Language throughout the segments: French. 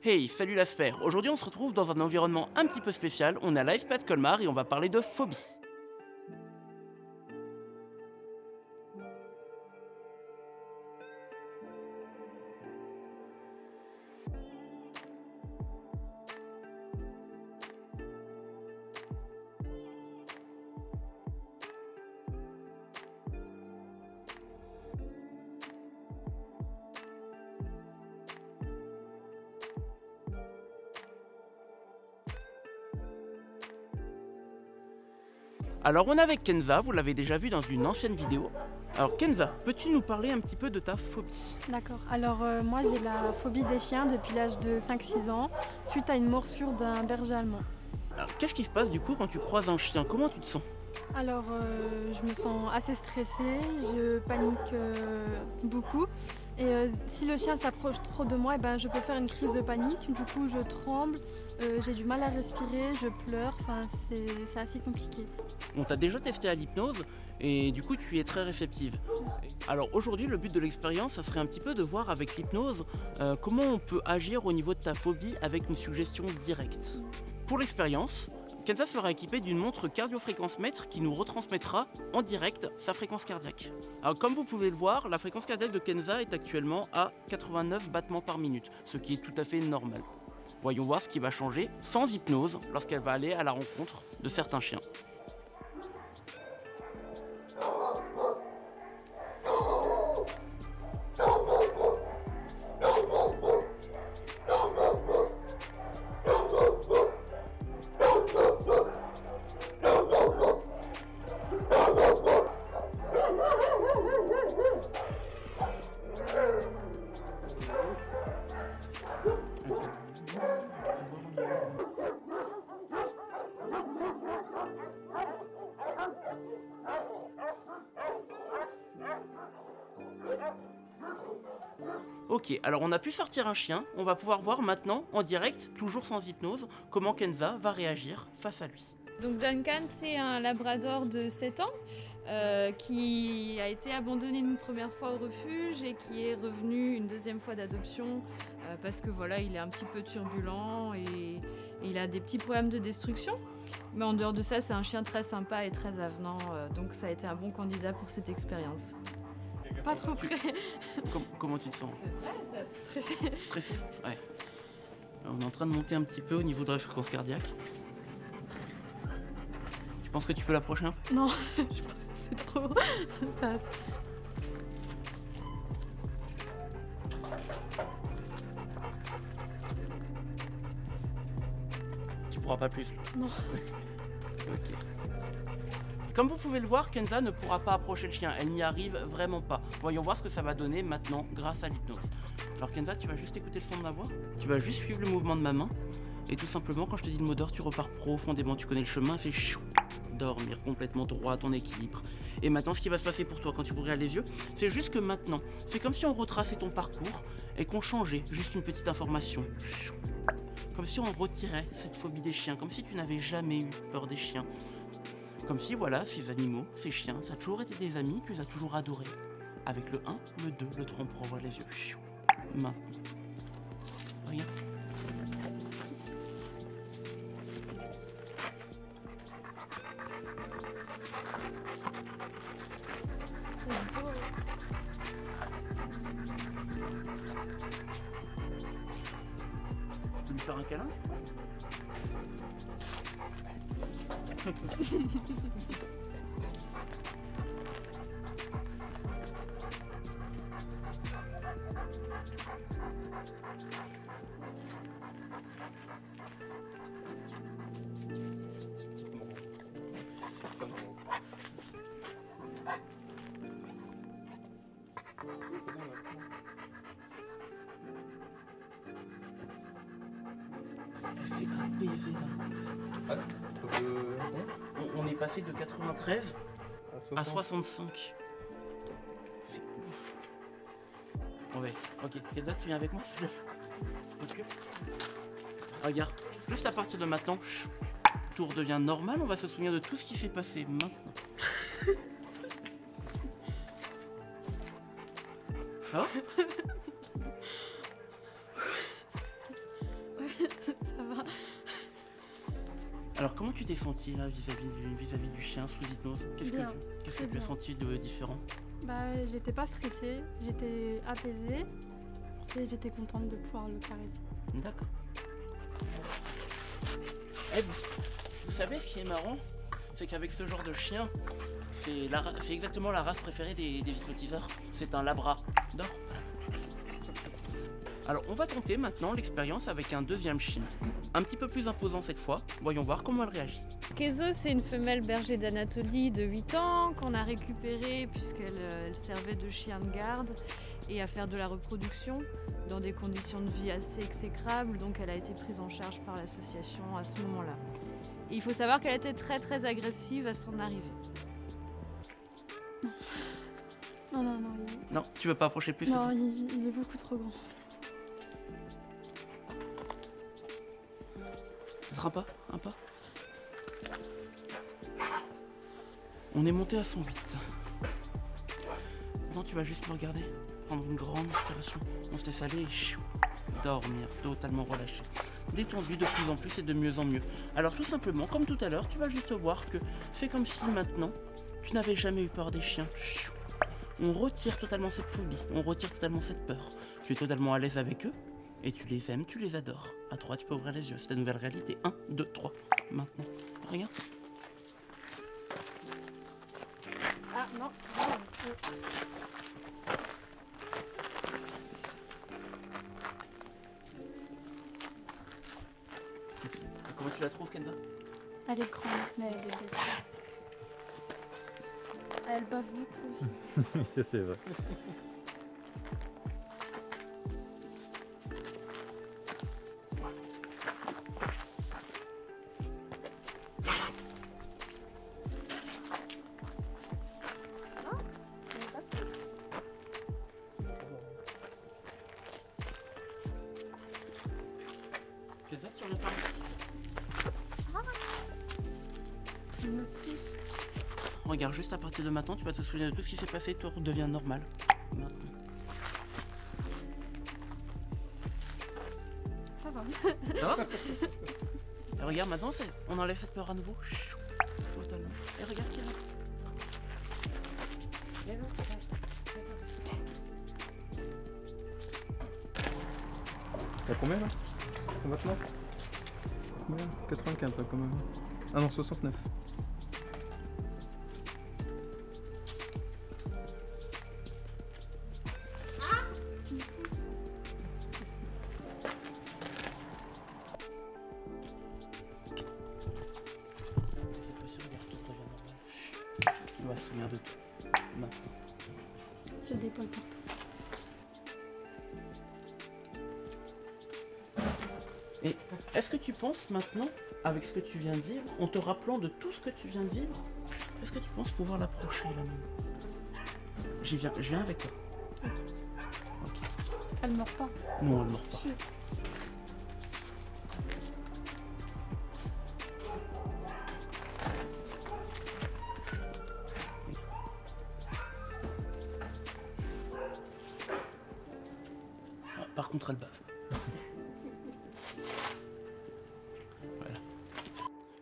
Hey, salut la sphère. Aujourd'hui on se retrouve dans un environnement un petit peu spécial, on est à l'Icepad Colmar et on va parler de phobie. Alors on est avec Kenza, vous l'avez déjà vu dans une ancienne vidéo. Alors Kenza, peux-tu nous parler un petit peu de ta phobie? D'accord. Alors moi j'ai la phobie des chiens depuis l'âge de 5-6 ans, suite à une morsure d'un berger allemand. Alors qu'est-ce qui se passe du coup quand tu croises un chien? Comment tu te sens? Alors je me sens assez stressée, je panique beaucoup et si le chien s'approche trop de moi, je peux faire une crise de panique. Du coup je tremble, j'ai du mal à respirer, je pleure, enfin c'est assez compliqué. On t'a déjà testé à l'hypnose et du coup tu y es très réceptive. Alors aujourd'hui le but de l'expérience ça serait un petit peu de voir avec l'hypnose comment on peut agir au niveau de ta phobie avec une suggestion directe. Pour l'expérience, Kenza sera équipée d'une montre cardio-fréquence-mètre qui nous retransmettra en direct sa fréquence cardiaque. Alors comme vous pouvez le voir, la fréquence cardiaque de Kenza est actuellement à 89 battements par minute, ce qui est tout à fait normal. Voyons voir ce qui va changer sans hypnose lorsqu'elle va aller à la rencontre de certains chiens. Ok, alors on a pu sortir un chien, on va pouvoir voir maintenant, en direct, toujours sans hypnose, comment Kenza va réagir face à lui. Donc Duncan, c'est un labrador de 7 ans qui a été abandonné une première fois au refuge et qui est revenu une deuxième fois d'adoption parce que voilà, il est un petit peu turbulent et il a des petits problèmes de destruction. Mais en dehors de ça, c'est un chien très sympa et très avenant, donc ça a été un bon candidat pour cette expérience. Pas trop près. Comment tu te sens? C'est vrai, c'est assez stressé. Stressé? Ouais. On est en train de monter un petit peu au niveau de la fréquence cardiaque. Tu penses que tu peux l'approcher un peu? Non, je pense que c'est trop. Ça, Tu pourras pas plus là. non. Ok. Comme vous pouvez le voir, Kenza ne pourra pas approcher le chien, elle n'y arrive vraiment pas. Voyons voir ce que ça va donner maintenant grâce à l'hypnose. Alors Kenza, tu vas juste écouter le son de ma voix, tu vas juste suivre le mouvement de ma main, et tout simplement quand je te dis le mot d'or, tu repars profondément, tu connais le chemin, c'est chou, dormir complètement droit à ton équilibre. Et maintenant ce qui va se passer pour toi quand tu ouvriras les yeux, c'est juste que maintenant, c'est comme si on retraçait ton parcours et qu'on changeait juste une petite information. Chou. Comme si on retirait cette phobie des chiens, comme si tu n'avais jamais eu peur des chiens. Comme si, voilà, ces animaux, ces chiens, ça a toujours été des amis, tu les as toujours adorés. Avec le 1, le 2, le 3, on pourra ouvrir les yeux. Chou. Maintenant. Regarde. Tu peux lui faire un câlin? C'est apaisé là. On est passé de 93 à 65. C'est ouf. Ouais, ok. Kenza, tu viens avec moi s'il te plaît? Ok. Regarde, juste à partir de maintenant, tout redevient normal. On va se souvenir de tout ce qui s'est passé maintenant. Ah Alors comment tu t'es senti là vis-à-vis du chien sous hypnose? Qu'est-ce que Bien, tu très as bien. senti de différent? Bah, j'étais pas stressée, j'étais apaisée et j'étais contente de pouvoir le caresser. D'accord. Eh, vous savez ce qui est marrant? C'est qu'avec ce genre de chien, c'est exactement la race préférée des hypnotiseurs. C'est un labrador. Alors on va tenter maintenant l'expérience avec un deuxième chien. Un petit peu plus imposant cette fois. Voyons voir comment elle réagit. Kezo, c'est une femelle berger d'Anatolie de 8 ans qu'on a récupérée puisqu'elle elle servait de chien de garde et à faire de la reproduction dans des conditions de vie assez exécrables. Donc elle a été prise en charge par l'association à ce moment-là. Et il faut savoir qu'elle était très agressive à son arrivée. Non. Non, tu veux pas approcher plus? Non, il est beaucoup trop grand. Un pas. On est monté à 108. Non, tu vas juste me regarder, prendre une grande inspiration. On se laisse aller et chou, dormir, totalement relâché. Détendu de plus en plus et de mieux en mieux. Alors tout simplement, comme tout à l'heure, tu vas juste voir que c'est comme si maintenant, tu n'avais jamais eu peur des chiens. Chou. On retire totalement cette phobie, on retire totalement cette peur. Tu es totalement à l'aise avec eux. Et tu les aimes, tu les adores. À 3, tu peux ouvrir les yeux. C'est ta nouvelle réalité. 1, 2, 3. Maintenant. Regarde. Ah non. Comment tu la trouves, Kenza? Elle est grande, mais elle est bête. Elle bave beaucoup aussi. Oui, ça c'est vrai. Kenza, tu reviens par ici. Elle me pousse. Regarde, juste à partir de maintenant, tu vas te souvenir de tout ce qui s'est passé, tout redevient normal. Maintenant. Ça va. Ça va? Et regarde, maintenant, on enlève cette peur à nouveau. Chou, totalement. Et regarde qui est là. T'as combien là 29 Combien 95 ça quand même. Ah non, 69. Cette fois-ci, regarde, tout redevient normal. Chou, on va se souvenir de tout. Maintenant. J'ai des poils partout. Et est-ce que tu penses maintenant, avec ce que tu viens de vivre, en te rappelant de tout ce que tu viens de vivre, est-ce que tu penses pouvoir l'approcher là même? Je viens avec toi. Ok. Elle meurt pas. Non, elle ne mord pas. Sûr. Ah, par contre, elle bave. Voilà.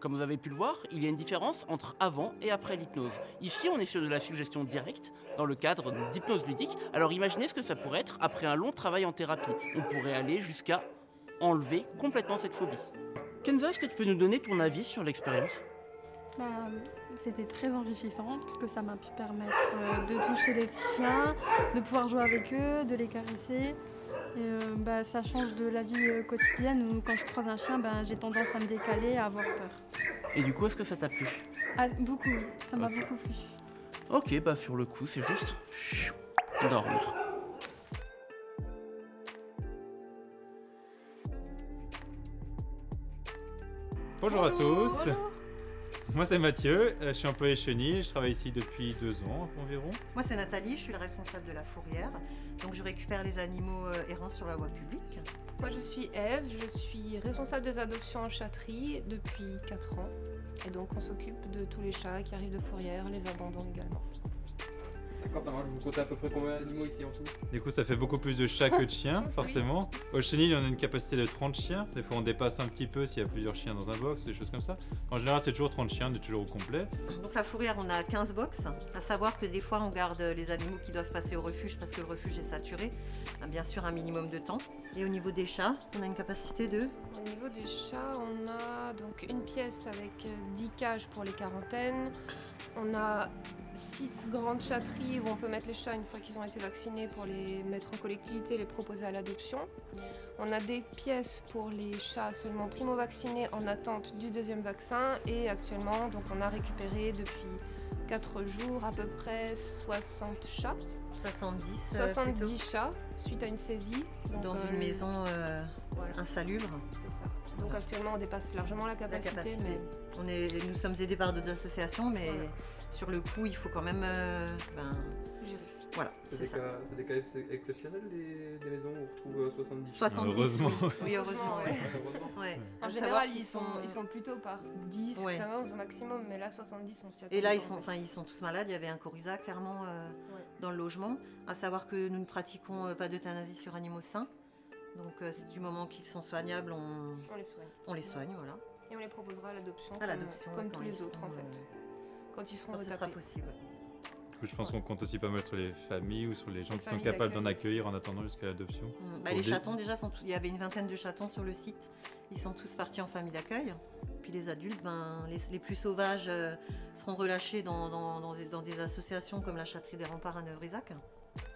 Comme vous avez pu le voir, il y a une différence entre avant et après l'hypnose. Ici, on est sur de la suggestion directe, dans le cadre d'hypnose ludique. Alors imaginez ce que ça pourrait être après un long travail en thérapie. On pourrait aller jusqu'à enlever complètement cette phobie. Kenza, est-ce que tu peux nous donner ton avis sur l'expérience? Bah, c'était très enrichissant puisque ça m'a pu permettre de toucher les chiens, de pouvoir jouer avec eux, de les caresser. Et bah, ça change de la vie quotidienne où quand je croise un chien, bah, j'ai tendance à me décaler, à avoir peur. Et du coup, est-ce que ça t'a plu? Ah, beaucoup, ça m'a Ok. beaucoup plu. Ok, bah sur le coup, c'est juste chou, dormir. Bonjour à tous. Bonjour. Moi c'est Mathieu, je suis employé chenille, je travaille ici depuis 2 ans environ. Moi, c'est Nathalie, je suis la responsable de la fourrière. Donc, je récupère les animaux errants sur la voie publique. Moi je suis Eve, je suis responsable des adoptions en chatterie depuis 4 ans. Et donc on s'occupe de tous les chats qui arrivent de fourrière, les abandons également. D'accord, ça marche. Vous comptez à peu près combien d'animaux ici en tout? Du coup, ça fait beaucoup plus de chats que de chiens, forcément. Au chenil, on a une capacité de 30 chiens. Des fois, on dépasse un petit peu s'il y a plusieurs chiens dans un box, des choses comme ça. En général, c'est toujours 30 chiens, on est toujours au complet. Donc la fourrière, on a 15 box. À savoir que des fois, on garde les animaux qui doivent passer au refuge parce que le refuge est saturé. Bien sûr, un minimum de temps. Et au niveau des chats, on a une capacité de... Au niveau des chats, on a donc une pièce avec 10 cages pour les quarantaines. On a 6 grandes chatteries où on peut mettre les chats une fois qu'ils ont été vaccinés pour les mettre en collectivité et les proposer à l'adoption. On a des pièces pour les chats seulement primo-vaccinés en attente du deuxième vaccin. Et actuellement, donc on a récupéré depuis 4 jours à peu près 60 chats. 70 plutôt, chats suite à une saisie. Donc, dans une maison voilà. insalubre. C'est ça. Donc actuellement on dépasse largement la capacité. Mais... Nous sommes aidés par d'autres associations, mais Voilà. sur le coup, il faut quand même... gérer. voilà, c'est ça. C'est des cas exceptionnels, des maisons où on retrouve 70. 70, Heureusement. Oui, heureusement. Ouais. Ouais. Heureusement. Ouais. En À général, savoir ils sont plutôt par 10, Ouais. 15 maximum, mais là 70 on s'y attend Et là, pas, ils en fait. sont tous malades. Il y avait un coryza clairement dans le logement. À savoir que nous ne pratiquons pas d'euthanasie sur animaux sains. Donc, c'est du moment qu'ils sont soignables, On les soigne. voilà. Et on les proposera à l'adoption À comme tous les autres en fait. Quand ils seront Quand ce sera retapés. possible. Du coup, je pense qu'on compte aussi pas mal sur les familles ou sur les gens Les qui sont familles capables d'en d'accueil. accueillir en attendant jusqu'à l'adoption. Les Pour chatons, déjà, il y avait une vingtaine de chatons sur le site. Ils sont tous partis en famille d'accueil. Puis les adultes, les plus sauvages seront relâchés dans des associations comme la Chatterie des Remparts à Neuvrisac.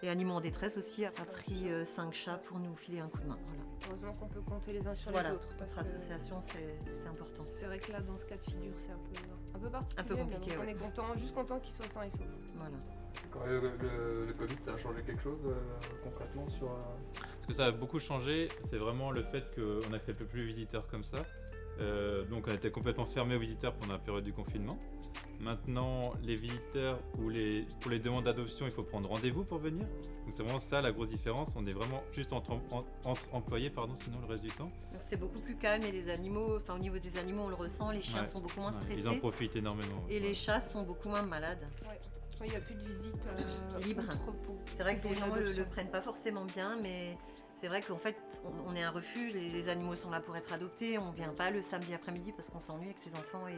Et Animaux en détresse aussi a pris 5 chats pour nous filer un coup de main. Voilà. Heureusement qu'on peut compter les uns sur Voilà. les autres. Parce Notre que association, c'est important. c'est vrai que là, dans ce cas de figure, c'est un peu particulier. Un peu compliqué, mais bon, ouais. On est content, juste content qu'ils soient sains et saufs. Voilà. D'accord. Et le Covid, ça a changé quelque chose concrètement sur... Ce que ça a beaucoup changé, c'est vraiment le fait qu'on n'accepte plus les visiteurs comme ça. Donc on était complètement fermé aux visiteurs pendant la période du confinement. Maintenant, les visiteurs pour les demandes d'adoption, il faut prendre rendez-vous pour venir. Donc c'est vraiment ça la grosse différence. On est vraiment juste entre employés, sinon le reste du temps. Donc c'est beaucoup plus calme et les animaux, au niveau des animaux, on le ressent, les chiens Ouais. sont beaucoup moins Ouais, stressés. ils en profitent énormément. Et les chats sont beaucoup moins malades. Il n'y a plus de visite Libre. outre-repos. C'est vrai que Pour les une gens le adoption. prennent pas forcément bien, mais c'est vrai qu'en fait, on est un refuge, les animaux sont là pour être adoptés, on vient pas le samedi après-midi parce qu'on s'ennuie avec ses enfants et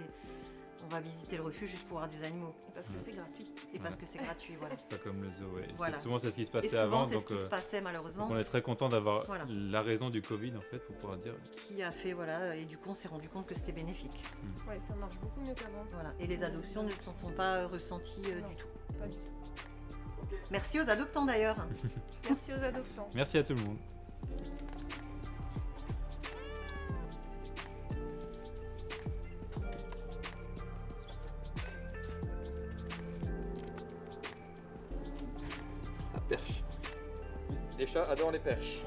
on va visiter le refuge juste pour voir des animaux. Parce que c'est gratuit. Et parce que c'est gratuit, voilà. Pas comme le zoo. Ouais. Et Voilà. souvent c'est ce qui se Et passait souvent, avant. c'est Donc, ce qui se passait malheureusement, donc on est très content d'avoir Voilà. la raison du Covid en fait pour pouvoir dire. qui a fait, voilà, et du coup, on s'est rendu compte que c'était bénéfique. Ouais, ça marche beaucoup mieux qu'avant. Voilà. Et les adoptions ne s'en sont pas ressenties Non. du tout. Pas du tout. Merci aux adoptants d'ailleurs. Merci aux adoptants. Merci à tout le monde. La perche. Les chats adorent les perches.